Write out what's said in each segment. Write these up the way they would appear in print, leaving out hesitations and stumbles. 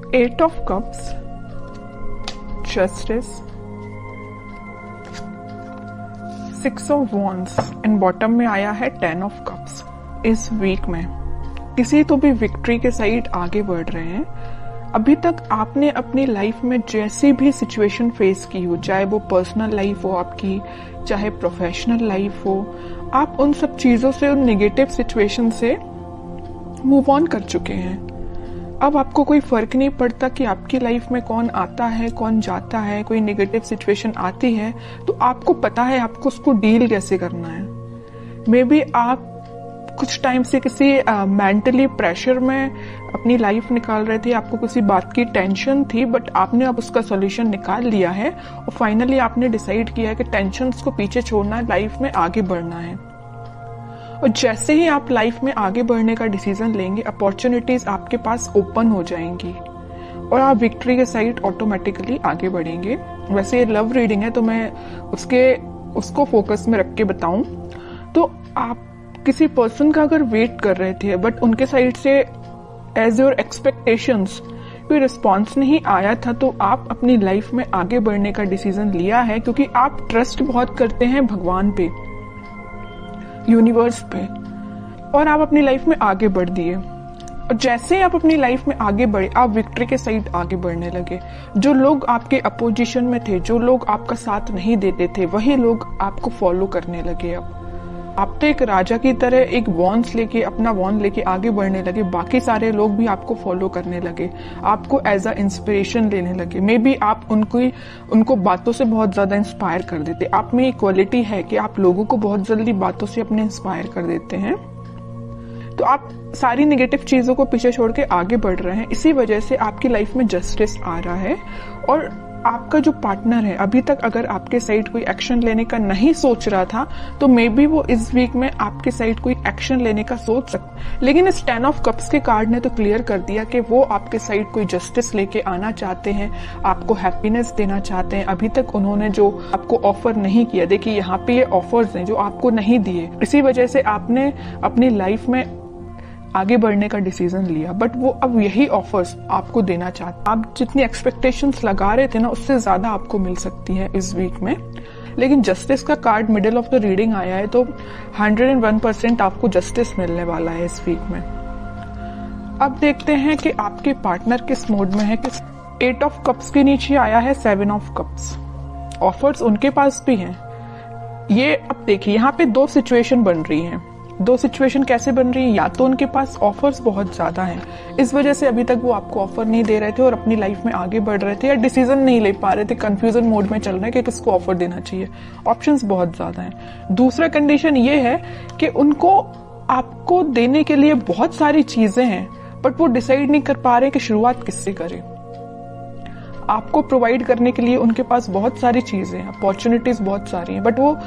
8 of Cups, Justice, 6 of Wands and bottom में आया है 10 of Cups। इस वीक में किसी तो भी विक्ट्री के साइड आगे बढ़ रहे हैं। अभी तक आपने अपनी लाइफ में जैसी भी सिचुएशन फेस की हो, चाहे वो पर्सनल लाइफ हो आपकी, चाहे प्रोफेशनल लाइफ हो, आप उन सब चीजों से, उन नेगेटिव सिचुएशन से मूव ऑन कर चुके हैं। अब आपको कोई फर्क नहीं पड़ता कि आपकी लाइफ में कौन आता है कौन जाता है। कोई नेगेटिव सिचुएशन आती है तो आपको पता है आपको उसको डील कैसे करना है। मे बी आप कुछ टाइम से किसी मेंटली प्रेशर में अपनी लाइफ निकाल रहे थे, आपको किसी बात की टेंशन थी, बट आपने अब उसका सॉल्यूशन निकाल लिया है और फाइनली आपने डिसाइड किया है कि टेंशन्स को पीछे छोड़ना है, लाइफ में आगे बढ़ना है। और जैसे ही आप लाइफ में आगे बढ़ने का डिसीजन लेंगे, अपॉर्चुनिटीज आपके पास ओपन हो जाएंगी और आप विक्ट्री के साइड ऑटोमेटिकली आगे बढ़ेंगे। वैसे ये लव रीडिंग है तो मैं उसको फोकस में रख के बताऊं तो आप किसी पर्सन का अगर वेट कर रहे थे बट उनके साइड से एज योर एक्सपेक्टेशंस कोई रिस्पॉन्स नहीं आया था, तो आप अपनी लाइफ में आगे बढ़ने का डिसीजन लिया है क्योंकि आप ट्रस्ट बहुत करते हैं भगवान पे, यूनिवर्स पे, और आप अपनी लाइफ में आगे बढ़ दिए। और जैसे ही आप अपनी लाइफ में आगे बढ़े, आप विक्ट्री के साइड आगे बढ़ने लगे। जो लोग आपके अपोजिशन में थे, जो लोग आपका साथ नहीं देते थे, वही लोग आपको फॉलो करने लगे। अब आप तो एक राजा की तरह एक वॉन्स लेके, अपना वॉन्ड लेके आगे बढ़ने लगे। बाकी सारे लोग भी आपको फॉलो करने लगे, आपको एज अ इंस्पिरेशन लेने लगे। मे बी आप उनको बातों से बहुत ज्यादा इंस्पायर कर देते। आप में एक क्वालिटी है कि आप लोगों को बहुत जल्दी बातों से अपने इंस्पायर कर देते हैं। तो आप सारी नेगेटिव चीजों को पीछे छोड़ के आगे बढ़ रहे हैं। इसी वजह से आपकी लाइफ में जस्टिस आ रहा है। और आपका जो पार्टनर है, अभी तक अगर आपके साइड कोई एक्शन लेने का नहीं सोच रहा था तो मे बी वो इस वीक में आपके साइड कोई एक्शन लेने का सोच सकता। लेकिन इस 10 ऑफ कप्स के कार्ड ने तो क्लियर कर दिया कि वो आपके साइड कोई जस्टिस लेके आना चाहते हैं, आपको हैप्पीनेस देना चाहते हैं। अभी तक उन्होंने जो आपको ऑफर नहीं किया, देखिए यहाँ पे ये ऑफर्स हैं जो आपको नहीं दिए, इसी वजह से आपने अपनी लाइफ में आगे बढ़ने का डिसीजन लिया। बट वो अब यही ऑफर्स आपको देना चाहते। आप जितनी एक्सपेक्टेशंस लगा रहे थे ना, उससे ज्यादा आपको मिल सकती है इस वीक में। लेकिन जस्टिस का card middle of the reading आया है तो 101% आपको जस्टिस मिलने वाला है इस वीक में। अब देखते हैं कि आपके पार्टनर किस मोड में है। 8 ऑफ कप्स के नीचे आया है 7 ऑफ कप्स। ऑफर्स उनके पास भी हैं। ये अब देखिए यहाँ पे दो सिचुएशन बन रही हैं। दो सिचुएशन कैसे बन रही है? या तो उनके पास ऑफर्स बहुत ज्यादा हैं, इस वजह से अभी तक वो आपको ऑफर नहीं दे रहे थे और अपनी लाइफ में आगे बढ़ रहे थे, या डिसीजन नहीं ले पा रहे थे, कंफ्यूजन मोड में चल रहे हैं कि किसको ऑफर देना चाहिए। ऑप्शंस बहुत ज्यादा हैं। दूसरा कंडीशन ये है कि उनको आपको देने के लिए बहुत सारी चीजें हैं बट वो डिसाइड नहीं कर पा रहे कि शुरुआत किससे करें। आपको प्रोवाइड करने के लिए उनके पास बहुत सारी चीजें हैं, अपॉर्चुनिटीज बहुत सारी हैं, बट वो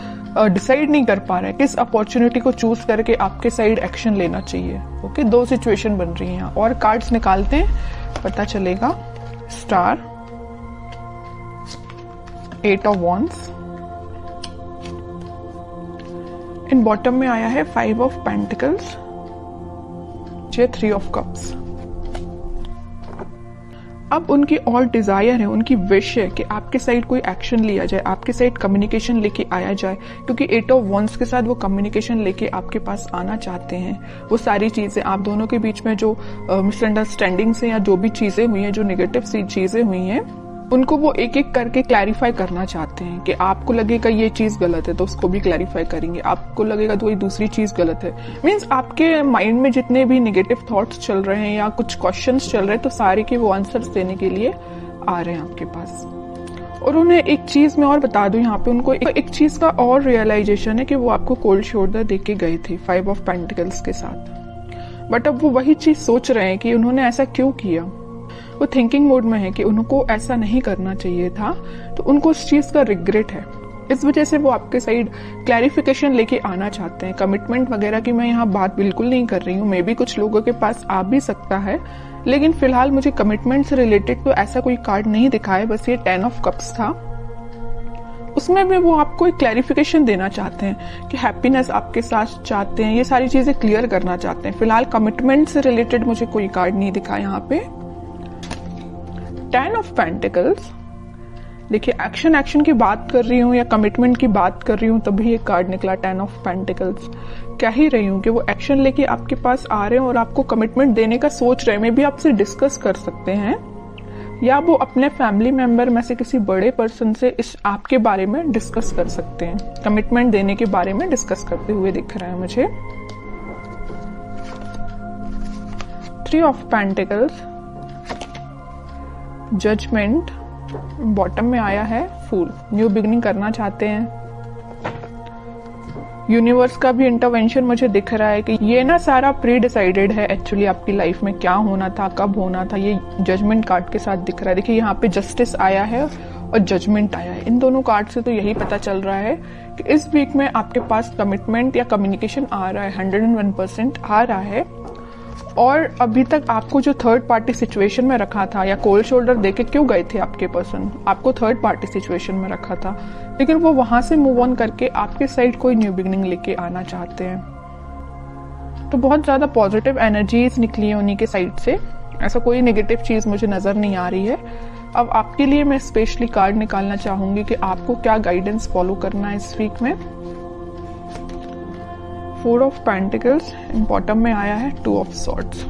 डिसाइड नहीं कर पा रहे हैं किस अपॉर्चुनिटी को चूज करके आपके साइड एक्शन लेना चाहिए। ओके, दो सिचुएशन बन रही हैं। और कार्ड्स निकालते हैं, पता चलेगा। Star, 8 of wands, in bottom में आया है 5 ऑफ पेंटिकल्स, 3 ऑफ कप्स। अब उनकी और डिजायर है, उनकी विश है कि आपके साइड कोई एक्शन लिया जाए, आपके साइड कम्युनिकेशन लेके आया जाए, क्योंकि 8 ऑफ वॉन्ड्स के साथ वो कम्युनिकेशन लेके आपके पास आना चाहते हैं। वो सारी चीजें, आप दोनों के बीच में जो मिसअंडरस्टैंडिंग से या जो भी चीजें हुई हैं, जो नेगेटिव सी चीजें हुई हैं, उनको वो एक एक करके क्लैरिफाई करना चाहते हैं। कि आपको लगेगा ये चीज गलत है तो उसको भी क्लैरिफाई करेंगे, आपको लगेगा तो कोई दूसरी चीज गलत है। मीन्स आपके माइंड में जितने भी नेगेटिव थॉट्स चल रहे हैं या कुछ क्वेश्चंस चल रहे हैं, तो सारे के वो आंसर्स देने के लिए आ रहे हैं आपके पास। और उन्हें एक चीज मैं और बता दूं, यहाँ पे उनको एक चीज का और रियलाइजेशन है कि वो आपको कोल्ड शोल्डर दे के गए थे 5 ऑफ पेंटिकल्स के साथ, बट अब वो वही चीज सोच रहे हैं कि उन्होंने ऐसा क्यों किया। वो थिंकिंग मोड में है कि उनको ऐसा नहीं करना चाहिए था, तो उनको उस चीज का रिग्रेट है। इस वजह से वो आपके साइड क्लैरिफिकेशन लेके आना चाहते हैं। कमिटमेंट वगैरह की मैं यहाँ बात बिल्कुल नहीं कर रही हूँ, मे बी कुछ लोगों के पास आ भी सकता है, लेकिन फिलहाल मुझे कमिटमेंट से रिलेटेड तो ऐसा कोई कार्ड नहीं दिखा है। बस ये 10 ऑफ कप्स था, उसमें भी वो आपको एक क्लैरिफिकेशन देना चाहते हैं कि हैप्पीनेस आपके साथ चाहते हैं, ये सारी चीजें क्लियर करना चाहते हैं। फिलहाल कमिटमेंट से रिलेटेड मुझे कोई कार्ड नहीं दिखा यहाँ पे। 10 ऑफ पेंटिकल्स, देखिए एक्शन की बात कर रही हूँ या कमिटमेंट की बात कर रही हूँ तभी ये कार्ड निकला 10 ऑफ पेंटिकल्स। कह ही रही हूँ कि वो एक्शन लेके आपके पास आ रहे हैं और आपको कमिटमेंट देने का सोच रहे हैं। मे भी आपसे डिस्कस कर सकते हैं या वो अपने फैमिली मेंबर में से किसी बड़े पर्सन से इस आपके बारे में डिस्कस कर सकते हैं, कमिटमेंट देने के बारे में डिस्कस करते हुए दिख रहा है मुझे। 3 ऑफ पेंटिकल्स, जजमेंट, बॉटम में आया है फूल, न्यू बिगनिंग करना चाहते हैं। यूनिवर्स का भी इंटरवेंशन मुझे दिख रहा है कि ये ना सारा प्री डिसाइडेड है एक्चुअली आपकी लाइफ में क्या होना था, कब होना था, ये जजमेंट कार्ड के साथ दिख रहा है। देखिए यहाँ पे जस्टिस आया है और जजमेंट आया है। इन दोनों कार्ड से तो यही पता चल रहा है कि इस वीक में आपके पास कमिटमेंट या कम्युनिकेशन आ रहा है, 101% आ रहा है। और अभी तक आपको जो थर्ड पार्टी सिचुएशन में रखा था या कोल्ड शोल्डर देके क्यों गए थे आपके पर्सन, आपको थर्ड पार्टी सिचुएशन में रखा था, लेकिन वो वहां से मूव ऑन करके आपके साइड कोई न्यू बिगनिंग लेके आना चाहते हैं। तो बहुत ज्यादा पॉजिटिव एनर्जीज निकली है उन्हीं के साइड से, ऐसा कोई नेगेटिव चीज मुझे नजर नहीं आ रही है। अब आपके लिए मैं स्पेशली कार्ड निकालना चाहूंगी कि आपको क्या गाइडेंस फॉलो करना है इस वीक में। 4 ऑफ पेंटिकल्स, बॉटम में आया है 2 ऑफ सॉर्ड्स।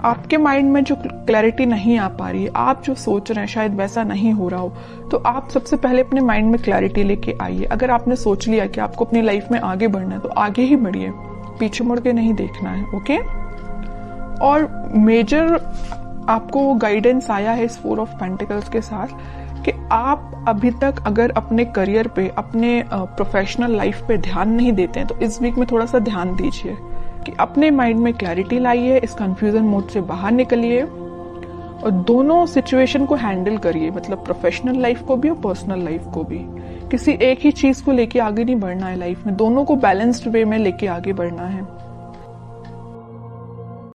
आपके माइंड में जो क्लैरिटी नहीं आ पा रही है, आप जो सोच रहे हैं शायद वैसा नहीं हो रहा हो, तो आप सबसे पहले अपने माइंड में क्लैरिटी लेके आइए। अगर आपने सोच लिया कि आपको अपनी लाइफ में आगे बढ़ना है तो आगे ही बढ़िए, पीछे मुड़ के नहीं देखना है, ओके। और मेजर आपको गाइडेंस आया है इस 4 ऑफ पेंटिकल्स के साथ कि आप अभी तक अगर अपने करियर पे, अपने प्रोफेशनल लाइफ पे ध्यान नहीं देते हैं तो इस वीक में थोड़ा सा ध्यान दीजिए कि अपने माइंड में क्लैरिटी लाइए, इस कंफ्यूजन मोड से बाहर निकलिए और दोनों सिचुएशन को हैंडल करिए, मतलब प्रोफेशनल लाइफ को भी और पर्सनल लाइफ को भी। किसी एक ही चीज को लेके आगे नहीं बढ़ना है लाइफ में, दोनों को बैलेंस्ड वे में लेके आगे बढ़ना है।